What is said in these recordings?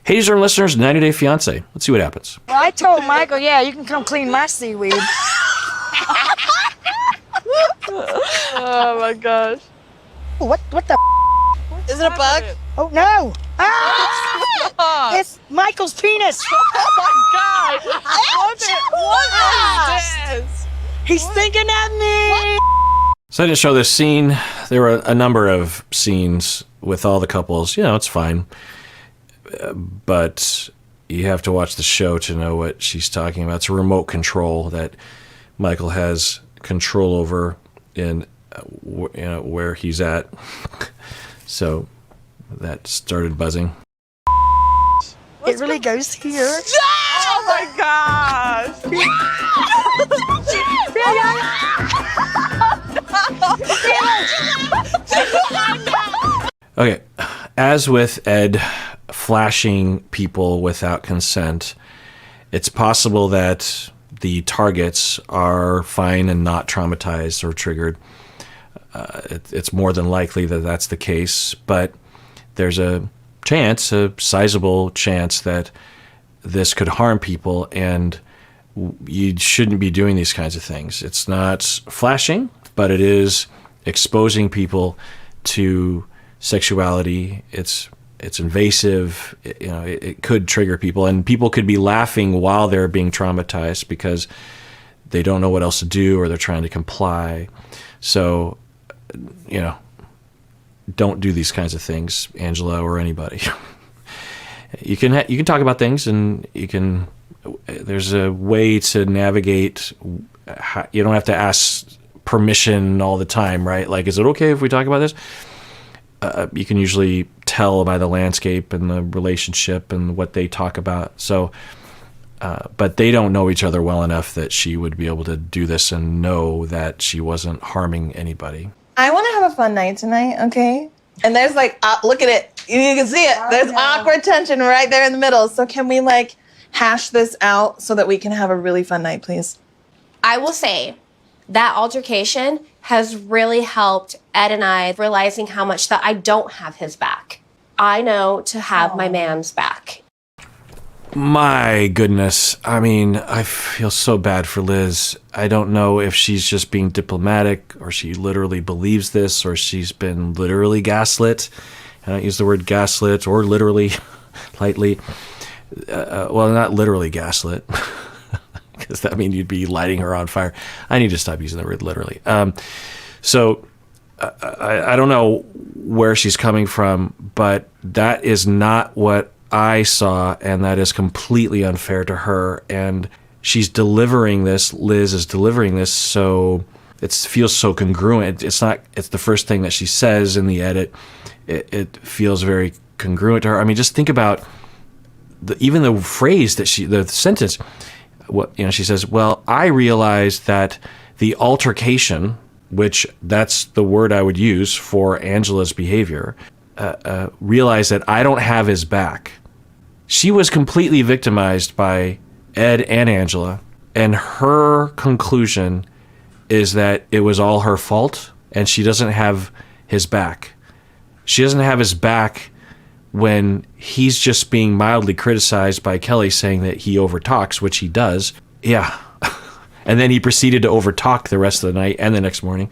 Hey, user listeners, 90 Day Fiancé. Let's see what happens. Well, I told Michael, yeah, you can come clean my seaweed. Oh my gosh. What the Is it a bug? Oh, no. Ah! It's Michael's penis. Oh my god. What is this? He's thinking of me. So I didn't show this scene. There were a number of scenes with all the couples. You know, it's fine. But you have to watch the show to know what she's talking about. It's a remote control that Michael has control over in where he's at. So that started buzzing. It really goes here. Oh my gosh. Okay, as with Ed flashing people without consent, it's possible that the targets are fine and not traumatized or triggered. It's more than likely that that's the case, but there's a sizable chance that this could harm people, and you shouldn't be doing these kinds of things. It's not flashing, but it is exposing people to sexuality. It's invasive. It could trigger people, and people could be laughing while they're being traumatized because they don't know what else to do or they're trying to comply. So, don't do these kinds of things, Angela or anybody. You can talk about things, and there's a way to navigate. You don't have to ask permission all the time, right? Like, is it okay if we talk about this? You can usually tell by the landscape and the relationship and what they talk about. So, but they don't know each other well enough that she would be able to do this and know that she wasn't harming anybody. I want to have a fun night tonight, okay? And there's look at it. You can see it. There's awkward tension right there in the middle. So can we hash this out so that we can have a really fun night, please? I will say that altercation has really helped Ed and I realizing how much that I don't have his back. I know to have my man's back. My goodness. I mean, I feel so bad for Liz. I don't know if she's just being diplomatic or she literally believes this or she's been literally gaslit. I don't use the word gaslit or literally lightly. Well, not literally gaslit, because that means you'd be lighting her on fire. I need to stop using the word literally. So I don't know where she's coming from, but that is not what I saw, and that is completely unfair to her. And she's delivering this, Liz is delivering this, so it feels so congruent. It's the first thing that she says in the edit. It feels very congruent to her. I mean, just think about even the phrase that the sentence. She says, "Well, I realized that the altercation," which that's the word I would use for Angela's behavior, realized that I don't have his back. She was completely victimized by Ed and Angela, and her conclusion is that it was all her fault, and she doesn't have his back. She doesn't have his back when he's just being mildly criticized by Kelly, saying that he overtalks, which he does. Yeah. And then he proceeded to overtalk the rest of the night and the next morning.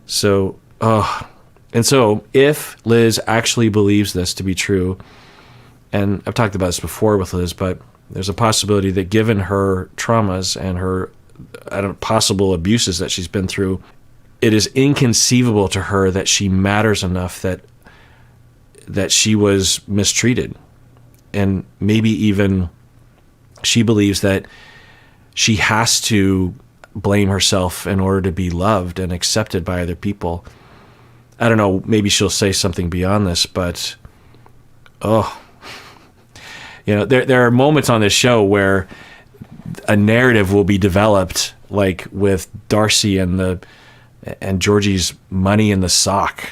So, and so if Liz actually believes this to be true, and I've talked about this before with Liz, but there's a possibility that given her traumas and her possible abuses that she's been through, it is inconceivable to her that she matters enough that she was mistreated. And maybe even she believes that she has to blame herself in order to be loved and accepted by other people. I don't know, maybe she'll say something beyond this, but there are moments on this show where a narrative will be developed, like with Darcy and Georgie's money in the sock.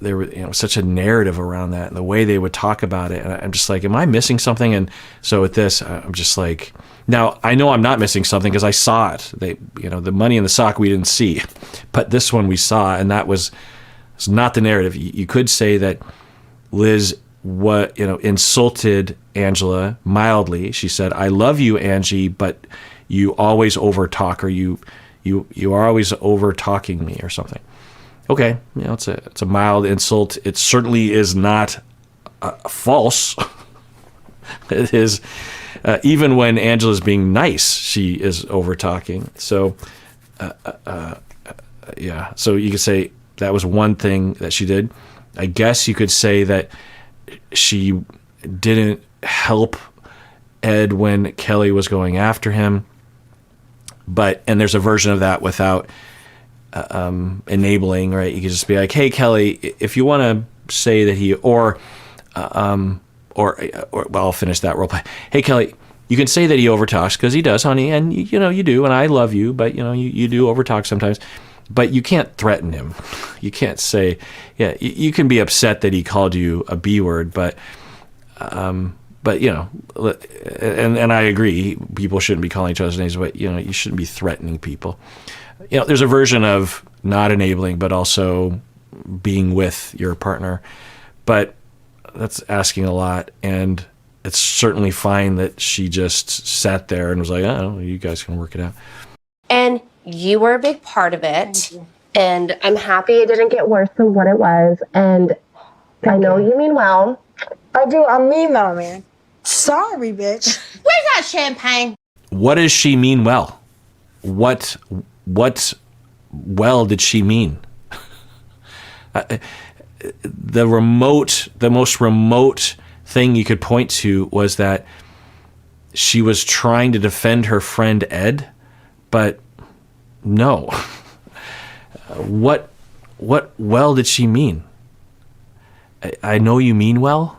There was such a narrative around that, and the way they would talk about it. And I'm just like, am I missing something? And so with this, I'm just like, now I know I'm not missing something because I saw it. The money in the sock we didn't see, but this one we saw, and that was not the narrative. You could say that Liz insulted Angela mildly. She said, "I love you, Angie, but you always overtalk, or you are always over talking me," or something. Okay, it's a mild insult. It certainly is not false. It is, even when Angela's being nice, she is over talking. So, yeah. So you could say that was one thing that she did. I guess you could say that she didn't help Ed when Kelly was going after him. And there's a version of that without enabling, right? You could just be like, "Hey, Kelly, if you want to say that he, or I'll finish that role play. Hey, Kelly, you can say that he overtalks, because he does, honey, and you do, and I love you, but you do overtalk sometimes. But you can't threaten him. You can't say, yeah, you can be upset that he called you a B word, but and I agree, people shouldn't be calling each other's names, but you shouldn't be threatening people. There's a version of not enabling, but also being with your partner. But that's asking a lot, and it's certainly fine that she just sat there and was like, "Oh, you guys can work it out." And you were a big part of it. And I'm happy it didn't get worse than what it was. And I know you mean well. I do. I mean well, man. Sorry, bitch. Where's that champagne? What does she mean well? What well did she mean? The most remote thing you could point to was that she was trying to defend her friend Ed, but no. What well did she mean? I know you mean well.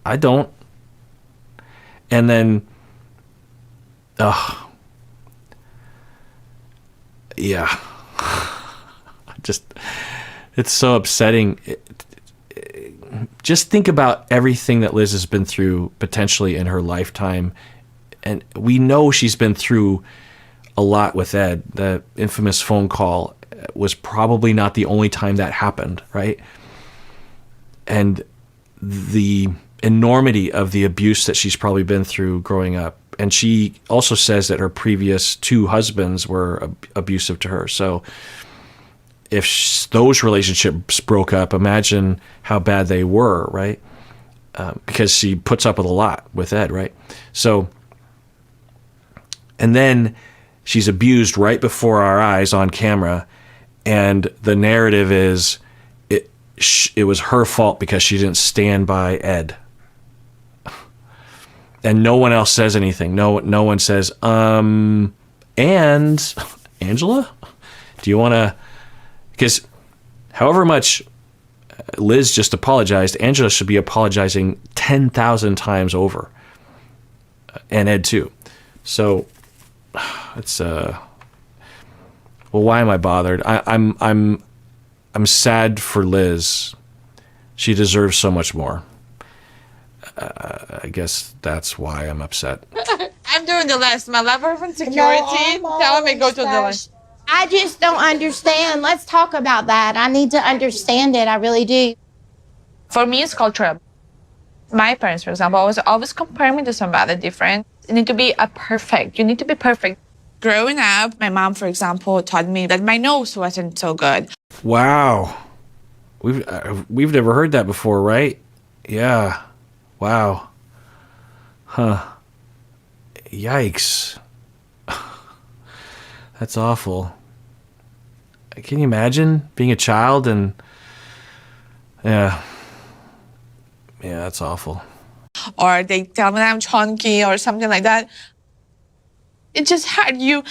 I don't. And then, yeah. It's so upsetting. Just think about everything that Liz has been through potentially in her lifetime. And we know she's been through a lot with Ed. The infamous phone call was probably not the only time that happened, right? And the enormity of the abuse that she's probably been through growing up. And she also says that her previous 2 husbands were abusive to her. So if those relationships broke up, imagine how bad they were, right? Because she puts up with a lot with Ed, right? So, and then she's abused right before our eyes on camera, and the narrative is it was her fault because she didn't stand by Ed. And no one else says anything. No one says, and Angela, do you want to? Because however much Liz just apologized, Angela should be apologizing 10,000 times over, and Ed too. So it's well, why am I bothered? I'm sad for Liz. She deserves so much more. I guess that's why I'm upset. I'm doing the list. My level of insecurity telling me go to the list. I just don't understand. Let's talk about that. I need to understand it. I really do. For me, it's cultural. My parents, for example, always compare me to somebody different. You need to be You need to be perfect. Growing up, my mom, for example, taught me that my nose wasn't so good. Wow, we've never heard that before, right? Yeah. Wow. Huh. Yikes. That's awful. Can you imagine being a child and yeah, that's awful. Or they tell me that I'm chunky or something like that. It just hurt you.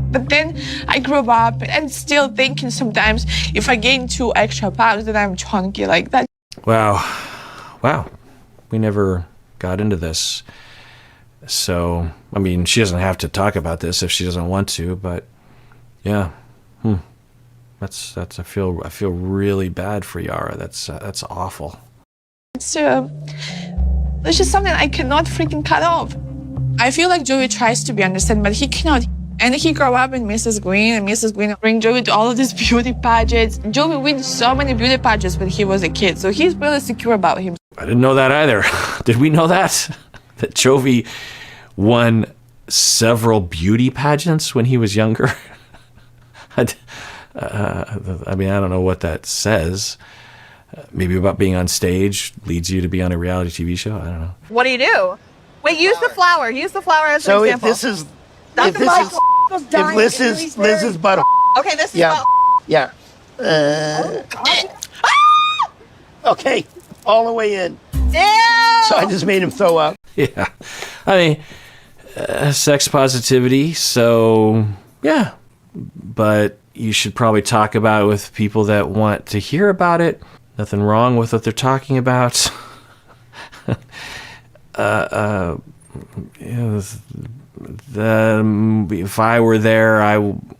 But then I grew up and still thinking sometimes if I gain 2 extra pounds that I'm chunky like that. Wow. We never got into this. So, I mean, she doesn't have to talk about this if she doesn't want to, but yeah. That's I feel really bad for Yara. That's awful. It's just something I cannot freaking cut off. I feel like Joey tries to be understanding, but he cannot. And he grew up in Mrs. Green, and Mrs. Green bring Joey to all of these beauty pageants. Joey wins so many beauty pageants when he was a kid, so he's really secure about him. I didn't know that either. Did we know that? That Jovi won several beauty pageants when he was younger? I mean, I don't know what that says. Maybe about being on stage leads you to be on a reality TV show? I don't know. What do you do? Wait, use the flower. Use the flower as an So if example. this is, Dr. if this Michael is, was dying if of Liz's butt, Okay, this is yeah, about yeah. Okay, all the way in. Ew! So I just made him throw up. Yeah. I mean, sex positivity, so yeah. But you should probably talk about it with people that want to hear about it. Nothing wrong with what they're talking about. If I were there,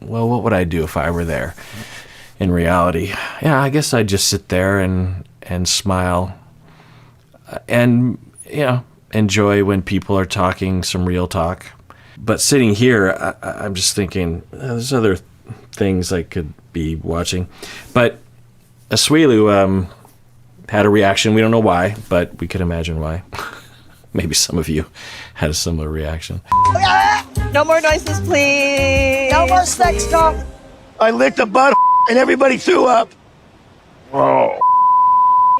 well, what would I do if I were there in reality? Yeah, I guess I'd just sit there and smile and, enjoy when people are talking some real talk. But sitting here, I'm just thinking, there's other things I could be watching. But Asuelu had a reaction. We don't know why, but we could imagine why. Maybe some of you had a similar reaction. No more noises, please. No more sex talk. I licked a butt and everybody threw up. Oh.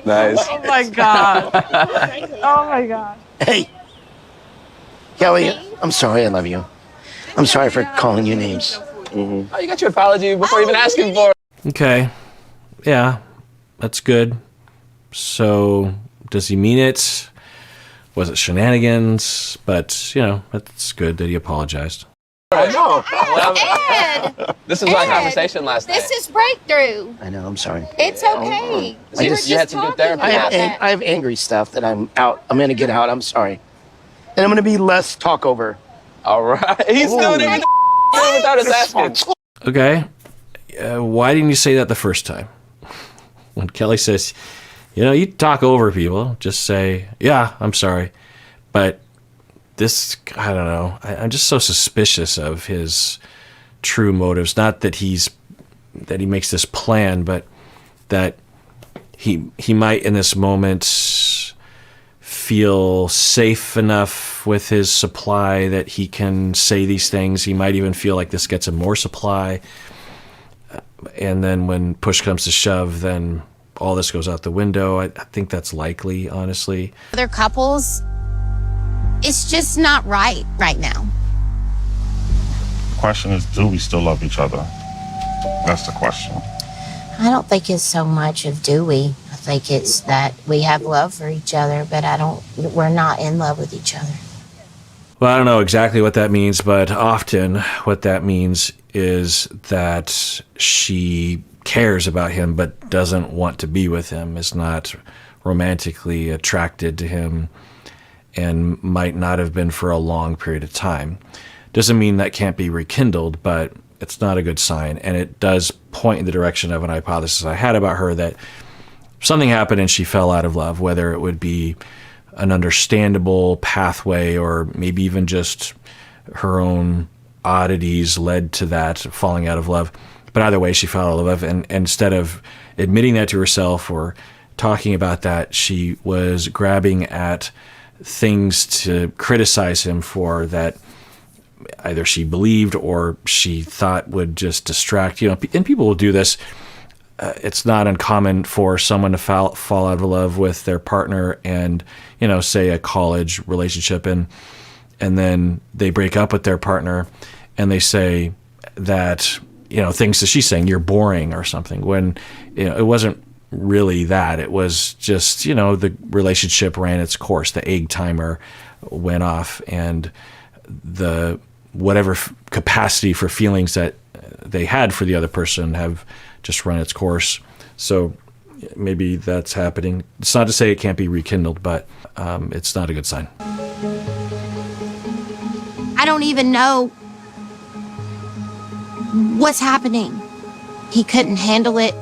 Nice. Oh my God. Oh my God. Hey, Kelly, I'm sorry. I love you. I'm sorry for calling you names. Oh, you got your apology before even asking for it. Okay. Yeah, that's good. So, does he mean it? Was it shenanigans? But, it's good that he apologized. I know. Ed, This is my conversation last night. this is breakthrough. I know. I'm sorry. It's okay. So you had some good therapy. I about have, that. I have angry stuff that I'm going to get out. I'm sorry. And I'm going to be less talk over. All right. He's doing it without us asking. Okay. Why didn't you say that the first time? When Kelly says, you talk over people, just say, yeah, I'm sorry. But this, I don't know. I'm just so suspicious of his true motives. Not that he makes this plan, but that he might in this moment feel safe enough with his supply that he can say these things. He might even feel like this gets him more supply. And then when push comes to shove, then all this goes out the window. I think that's likely, honestly. Other couples, it's just not right now. The question is, do we still love each other? That's the question. I don't think it's so much of do we. I think it's that we have love for each other, but we're not in love with each other. Well, I don't know exactly what that means, but often what that means is that she cares about him but doesn't want to be with him, is not romantically attracted to him, and might not have been for a long period of time. Doesn't mean that can't be rekindled, but it's not a good sign. And it does point in the direction of an hypothesis I had about her, that something happened and she fell out of love, whether it would be an understandable pathway or maybe even just her own oddities led to that falling out of love. But either way, she fell out of love. And instead of admitting that to herself or talking about that, she was grabbing at things to criticize him for that either she believed or she thought would just distract. And people will do this. It's not uncommon for someone to fall out of love with their partner and, say a college relationship, and then they break up with their partner and they say that, things that she's saying, you're boring or something, when, it wasn't really that. It was just, the relationship ran its course. The egg timer went off, and the whatever capacity for feelings that they had for the other person have just run its course. So maybe that's happening. It's not to say it can't be rekindled, but it's not a good sign. I don't even know what's happening. He couldn't handle it.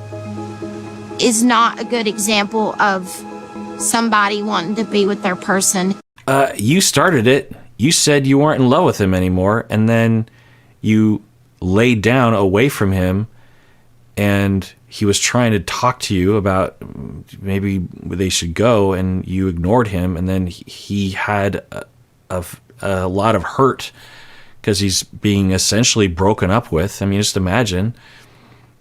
Is not a good example of somebody wanting to be with their person. You started it. You said you weren't in love with him anymore, and then you laid down away from him, and he was trying to talk to you about maybe they should go, and you ignored him, and then he had a lot of hurt because he's being essentially broken up with. I mean, just imagine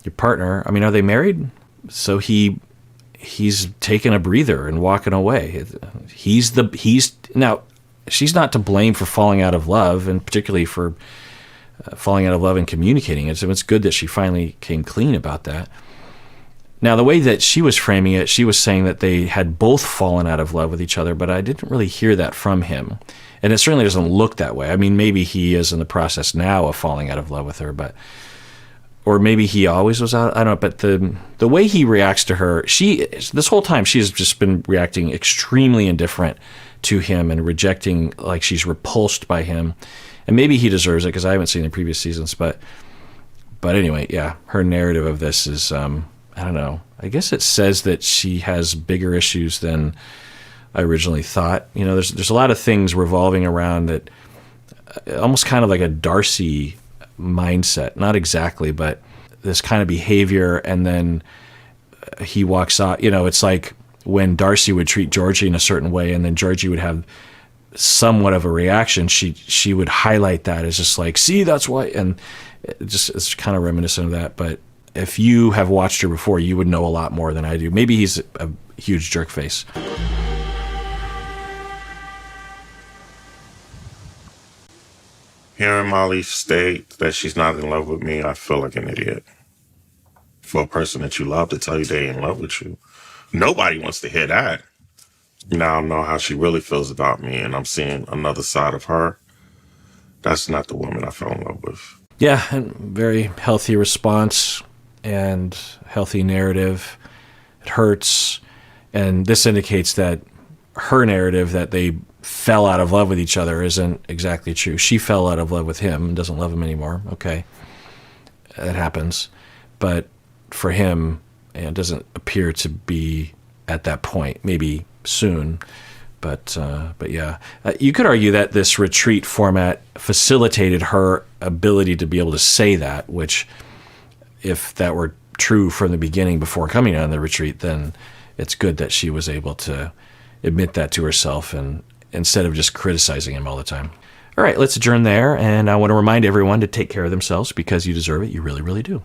your partner. I mean, are they married? So he's taking a breather and walking away. Now, she's not to blame for falling out of love, and particularly for falling out of love and communicating it. So it's good that she finally came clean about that. Now, the way that she was framing it, she was saying that they had both fallen out of love with each other, but I didn't really hear that from him. And it certainly doesn't look that way. I mean, maybe he is in the process now of falling out of love with her, or maybe he always was out. I don't know. But the way he reacts to her, this whole time she has just been reacting extremely indifferent to him and rejecting, like she's repulsed by him. And maybe he deserves it because I haven't seen the previous seasons. But anyway, yeah, her narrative of this is, I don't know. I guess it says that she has bigger issues than I originally thought. You know, there's a lot of things revolving around that, almost kind of like a Darcy mindset. Not exactly, but this kind of behavior, and then he walks out. You know, it's like when Darcy would treat Georgie in a certain way, and then Georgie would have somewhat of a reaction. She would highlight that as just like, see, that's why, and it's kind of reminiscent of that. But if you have watched her before, you would know a lot more than I do. Maybe he's a huge jerk face. Hearing Molly state that she's not in love with me, I feel like an idiot. For a person that you love to tell you they in love with you, nobody wants to hear that. Now I know how she really feels about me, and I'm seeing another side of her. That's not the woman I fell in love with. Yeah, and very healthy response and healthy narrative. It hurts, and this indicates that her narrative that they fell out of love with each other isn't exactly true. She fell out of love with him and doesn't love him anymore. Okay, that happens. But for him, it doesn't appear to be at that point. Maybe soon. But yeah, you could argue that this retreat format facilitated her ability to be able to say that, which, if that were true from the beginning before coming on the retreat, then it's good that she was able to admit that to herself, and instead of just criticizing him all the time. All right, let's adjourn there. And I want to remind everyone to take care of themselves because you deserve it. You really, really do.